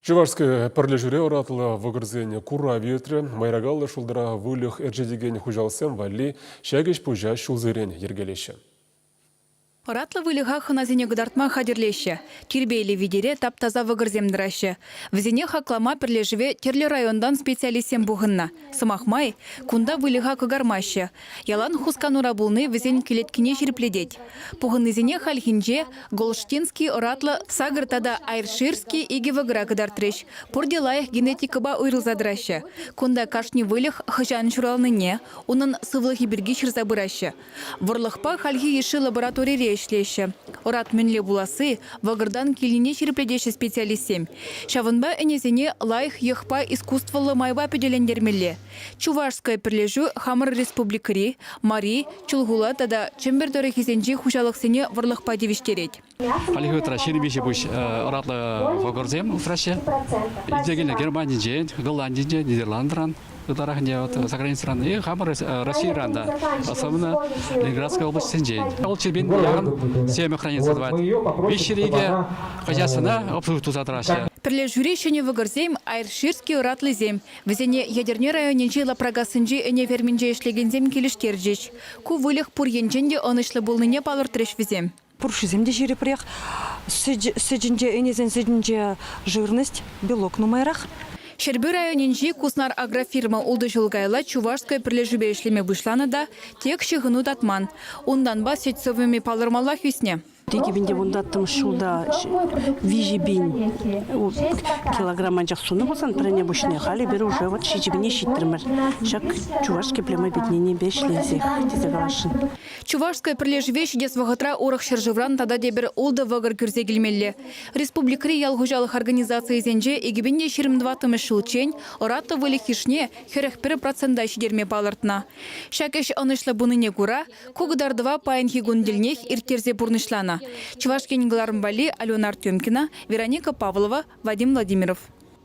Чувашская парлежуре оратыла вăгырзен кура ветрі, майрагаллы шулдыра вылых әржедеген хужалсен валли шәгеш пужа шулзырен ергелеші. Ратлы вылыға хыназене гыдартма хадирлеші. Тирбейлі видере таптаза вăгырземдірашы. Візене хаклама перлежіве терлі райондан специалистен бұғынна. Сымақмай, кунда вылыға кыгармашы. Ялан хусканура бұлны візен келеткіне жерпледет. Пұғынызене хальхинже Голштинский ратлы сагыртада Айрширский иге вăгыра гыдартрыш. Пұрде лайық генетикыба уйрылзадырашы. Кунда кашни вылых хыжан шуралныне, унын сывлығы бірге шырзабырашы. Вұрлықпа хальхи еші лаборатория ишлеші. Орат мүнле буласы вăгырдан келіне шерпледеші специалистем. Шавынба әнезене лайық йықпа искусстволы майба педелендермелі. Чувашская перлежу Хамыр республикари, Мари, Чулгула тада чембердері кезенжі хужалықсене вăрлықпа девиштерет. Алихи утра шеребеші бұш оратлы вăгырзем утрашы. Идегелі Германия, Голландия, Нидерландран. За границей и Хамар России ранда, особенно Ленинградская область Сенджень. Ол чербен яғын семя хранится звать. Вещериге хозяйственно обслуживают затраща. Перлежуре шене вăгырзем Айрширский ратлы зем. Везене ядерне районенче лапрагасынче эне верминче ишлегензем келиштерджеш. Ку вылых пур енченде онышлы болныне палыртреш везем. Пуршизем де жерепрех, сыджинде энезен сыджинде жирность, белок нумайрах. Шербі районенче куснар агрофирма улды жылгайла Чувашская перлежубе ишлеме вышланы да тек шығыну татман. Ондан ба сетсовыми палырмалах весне. Тегебінде бұндаттым шулда вижи бин килограмм анжақ суны болсан піріне бұшыне қали бері уже вот шичебіне шиттірмір. Шак чувашский плема бетнене бешлезех тезегалашын. Чувашская перлежубе шидес вағытра орық шыржывран тада дебір улды вағыр күрзе келмелі. Республикари ялғужалық организация зенже егебінде 22 шылчен ораты вылық ишне 41% шидерме палыртна. Шакеш анышлы бұныне күра, кугыдардыва пайынхи гунделнех иртерзе бұрнышлана. Чувашский Нигалармбали, Алена Артемкина, Вероника Павлова, Вадим Владимиров.